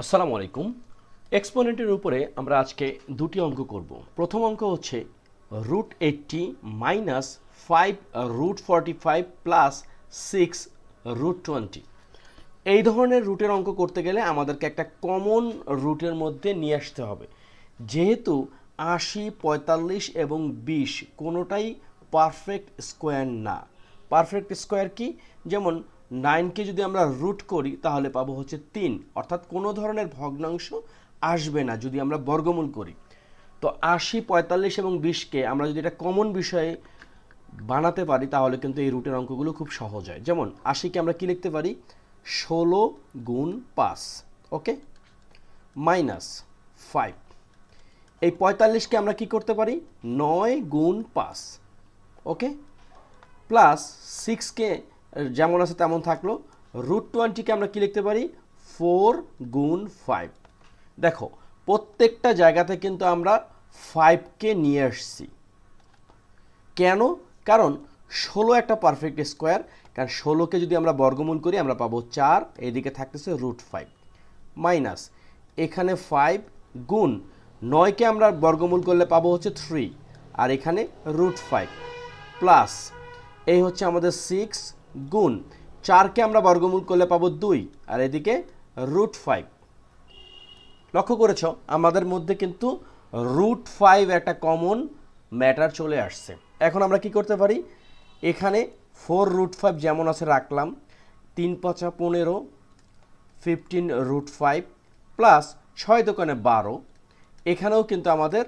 আসসালামু আলাইকুম। এক্সপোনেন্টের উপরে আমরা আজকে দুটি অঙ্ক করব। প্রথম অঙ্ক হচ্ছে √80 মাইনাস 5 √45 প্লাস 6 √20। এই ধরনের রুটের অঙ্ক করতে গেলে আমাদেরকে একটা কমন রুটের মধ্যে নিয়ে আসতে হবে। যেহেতু 80, 45 এবং 20 কোনোটাই পারফেক্ট স্কোয়ার না। পারফেক্ট স্কোয়ার কি? যেমন 9কে যদি আমরা রুট করি তাহলে পাবো হচ্ছে 3, অর্থাৎ কোনো ধরনের ভগ্নাংশ আসবে না যদি আমরা বর্গমূল করি। তো 80, 45 এবং 20কে আমরা যদি এটা কমন বিষয়ে বানাতে পারি তাহলে কিন্তু এই রুটের অঙ্কগুলো খুব সহজ হয়। যেমন 80কে আমরা কি লিখতে পারি? 16 গুণ 5, ওকে, মাইনাস 5। এই 45কে আমরা কি করতে পারি? 9 গুণ 5, ওকে, প্লাস 6কে যেমন আছে তেমন থাকলো। √20কে আমরা কি লিখতে পারি? 4 গুণ 5। দেখো প্রত্যেকটা জায়গাতে কিন্তু আমরা 5কে নিয়ে আসছি। কেন? কারণ 16 একটা পারফেক্ট স্কোয়ার। কারণ 16কে যদি আমরা বর্গমূল করি আমরা পাবো 4, এদিকে থাকতেছে √5 মাইনাস এখানে 5 গুণ 9কে আমরা বর্গমূল করলে পাবো হচ্ছে 3, আর এখানে √5 প্লাস এই হচ্ছে আমাদের 6 গুণ 4কে আমরা বর্গমূল করলে পাবো 2, আর এদিকে √5। লক্ষ্য করেছ আমাদের মধ্যে কিন্তু √5 একটা কমন ম্যাটার চলে আসছে। এখন আমরা কি করতে পারি? এখানে 4√5 যেমন আছে রাখলাম, 3 5 15, 15 √5 প্লাস 6 দোকানে 12, এখানেও কিন্তু আমাদের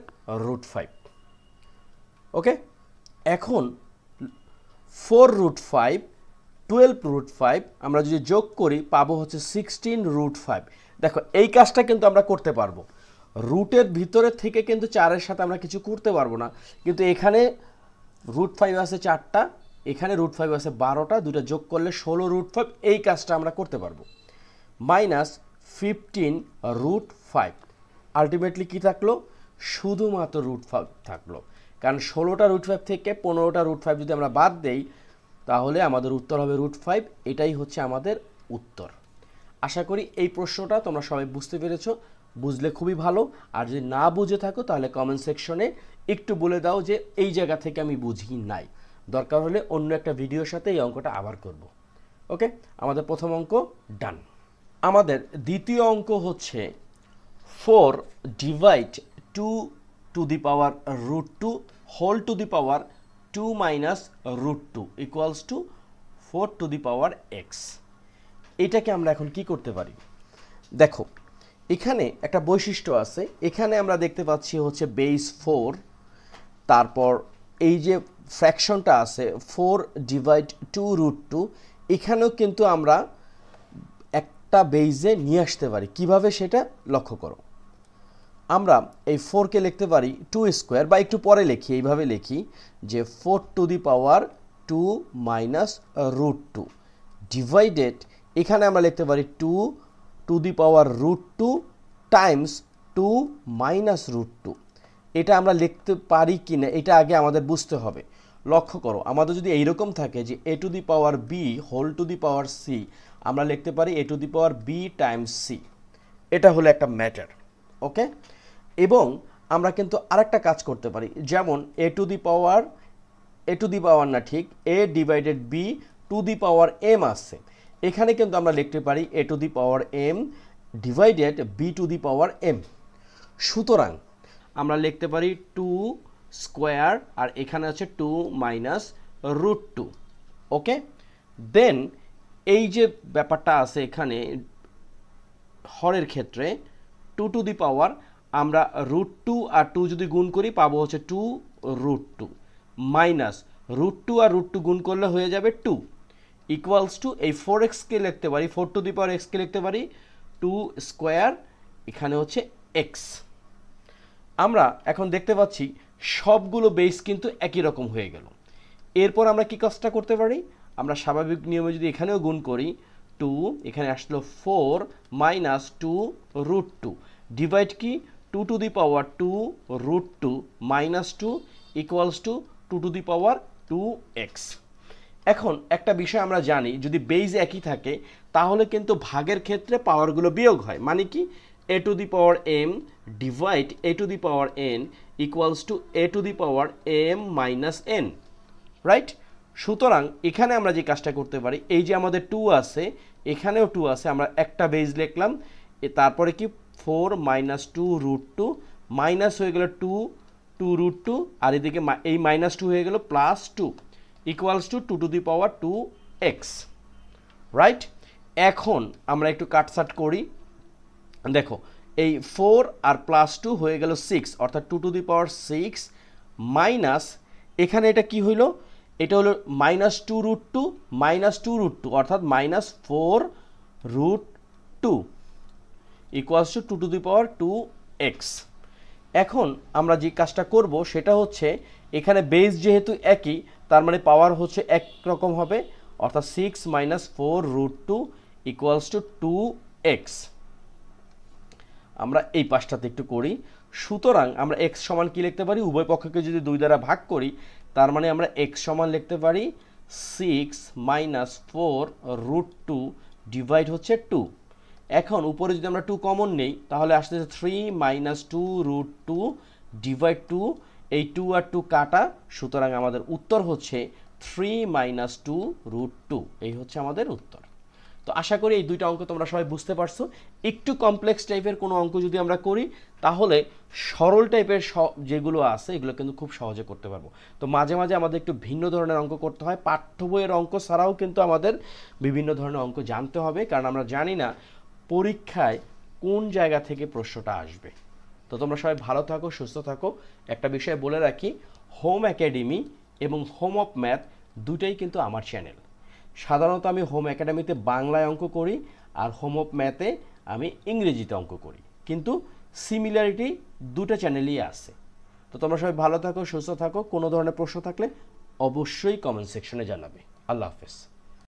√5, ওকে। এখন 4√5, 12√5 আমরা যদি যোগ করি পাবো হচ্ছে 16√5। দেখো এই কাজটা কিন্তু আমরা করতে পারবো। রুটের ভিতরে থেকে কিন্তু 4-এর সাথে আমরা কিছু করতে পারবো না, কিন্তু এখানে √5 আছে 4টা, এখানে √5 আছে 12টা, দুটো যোগ করলে 16√5, এই কাজটা আমরা করতে পারবো। মাইনাস 15√5, আলটিমেটলি কি থাকলো? শুধুমাত্র √5 থাকলো। কারণ 16টা √5 থেকে 15টা √5 যদি আমরা বাদ দেই তাহলে আমাদের উত্তর হবে √5। এটাই হচ্ছে আমাদের উত্তর। আশা করি এই প্রশ্নটা তোমরা সবাই বুঝতে পেরেছো। বুঝলে খুবই ভালো, আর যদি না বুঝে থাকো তাহলে কমেন্ট সেকশনে একটু বলে দাও যে এই জায়গা থেকে আমি বুঝি নাই। দরকার হলে অন্য একটা ভিডিওর সাথে এই অঙ্কটা আবার করব। ওকে, আমাদের প্রথম অঙ্ক ডান। আমাদের দ্বিতীয় অঙ্ক হচ্ছে 4 divide 2 to the power √2 whole to the power 2 minus √2 equals to 4 to the power x। এটাকে আমরা এখন কি করতে পারি? দেখো এখানে একটা বৈশিষ্ট্য আছে। এখানে আমরা দেখতে পাচ্ছি হচ্ছে বেস 4, তারপর এই যে ফ্র্যাকশনটা আছে 4 ডিভাইড 2 √2, এখানেও কিন্তু আমরা একটা বেইজে নিয়ে আসতে পারি। কিভাবে সেটা লক্ষ্য করো। আমরা এই 4কে লিখতে পারি 2 স্কোয়ার, বা একটু পরে লিখি, এইভাবে লিখি যে 4 to the power 2 minus √2 divided, এখানে আমরা লিখতে পারি 2 to the power √2 Times 2 minus √2। এটা আমরা লিখতে পারি কি না এটা আগে আমাদের বুঝতে হবে। লক্ষ্য করো আমাদের যদি এইরকম থাকে যে a to the power b whole to the power c, আমরা লিখতে পারি a to the power b times c। এটা হলো একটা ম্যাটার, ওকে। এবং আমরা কিন্তু আরেকটা কাজ করতে পারি, যেমন a টু দি পাওয়ার না, ঠিক a divided b two the power m আছে, এখানে কিন্তু আমরা লিখতে পারি a to the power m divided b two the power m। সুতরাং আমরা লিখতে পারি 2 স্কোয়ার, আর এখানে আছে 2 মাইনাস √2, ওকে। দেন এই যে ব্যাপারটা আছে এখানে হরের ক্ষেত্রে 2 টু দি পাওয়ার, আমরা √2 আর 2 যদি গুণ করি পাবো হচ্ছে 2 √2 মাইনাস √2 আর √2 গুণ করলে হয়ে যাবে 2 ইকুয়ালস টু এই 4x-কে লিখতে পারি, 4 টু দি পাওয়ার x-কে লিখতে পারি 2 স্কোয়ার, এখানে হচ্ছে x। আমরা এখন দেখতে পাচ্ছি সবগুলো বেস কিন্তু একই রকম হয়ে গেল। এরপর আমরা কি কাজটা করতে পারি? আমরা স্বাভাবিক নিয়মে যদি এখানেও গুণ করি 2, এখানে আসলো 4 মাইনাস 2 √2 ডিভাইড কি 2 to the power 2 √2 minus 2 equals to 2 to the power 2x। এখন একটা বিষয় আমরা জানি, যদি বেজ একই থাকে তাহলে কিন্তু ভাগের ক্ষেত্রে পাওয়ারগুলো বিয়োগ হয়। মানে কি, a to the power m divide a to the power n equals to a to the power m minus n, right? সুতরাং এখানে আমরা যে কাজটা করতে পারি, এই যে আমাদের 2 আছে, এখানেও 2 আছে, আমরা একটা বেজ লিখলাম, তারপরে কি 4 মাইনাস 2 রুট 2 মাইনাস হয়ে গেল 2 রুট 2, আর এদিকে এই মাইনাস 2 হয়ে গেল plus 2 equals to 2 to the power 2x, right? এখন আমরা একটু কাটছাট করি, দেখো এই 4 আর প্লাস 2 হয়ে গেল 6, অর্থাৎ 2 টু দি পাওয়ার 6 মাইনাস, এখানে এটা কি হইল, এটা হলো মাইনাস 2 রুট 2 মাইনাস 2 রুট 2 অর্থাৎ minus 4 root 2 equals to 2 to the power 2x। এখন আমরা যে কাজটা করব সেটা হচ্ছে, এখানে বেস যেহেতু একই, তার মানে পাওয়ার হচ্ছে একরকম হবে, অর্থাৎ 6 minus 4 root 2 equals two 2x। আমরা এই পাশটাতে একটু করি। সুতরাং আমরা x সমান কি লিখতে পারি, উভয় পক্ষকে যদি 2 দ্বারা ভাগ করি, তার মানে আমরা x সমান লিখতে পারি 6 মাইনাস 4 রুট 2 ডিভাইড হচ্ছে 2। এখন উপরে যদি আমরা 2 কমন নেই তাহলে আসতেছে 3 মাইনাস 2 রুট 2 ডিভাইড 2, এই 2 আর 2 কাটা, সুতরাং আমাদের উত্তর হচ্ছে 3 মাইনাস 2 রুট 2, এই হচ্ছে আমাদের উত্তর। তো আশা করি এই দুইটা অঙ্ক তোমরা সবাই বুঝতে পারছো। একটু কমপ্লেক্স টাইপের কোনো অঙ্ক যদি আমরা করি তাহলে সরল টাইপের যেগুলো আছে এগুলো কিন্তু খুব সহজে করতে পারবো। তো মাঝে মাঝে আমাদের একটু ভিন্ন ধরনের অঙ্ক করতে হয়, পাঠ্য বইয়ের অঙ্ক ছাড়াও কিন্তু আমাদের বিভিন্ন ধরনের অঙ্ক জানতে হবে, কারণ আমরা জানি না পরীক্ষায় কোন জায়গা থেকে প্রশ্নটা আসবে। তো তোমরা সবাই ভালো থাকো, সুস্থ থাকো। একটা বিষয় বলে রাখি, হোম একাডেমি এবং হোম অফ ম্যাথ দুটাই কিন্তু আমার চ্যানেল। সাধারণত আমি হোম একাডেমিতে বাংলায় অঙ্ক করি আর হোম অফ ম্যাথে আমি ইংরেজিতে অঙ্ক করি, কিন্তু সিমিলারিটি দুটো চ্যানেলই আছে। তো তোমরা সবাই ভালো থাকো, সুস্থ থাকো। কোনো ধরনের প্রশ্ন থাকলে অবশ্যই কমেন্ট সেকশনে জানাবে। আল্লাহ হাফেজ।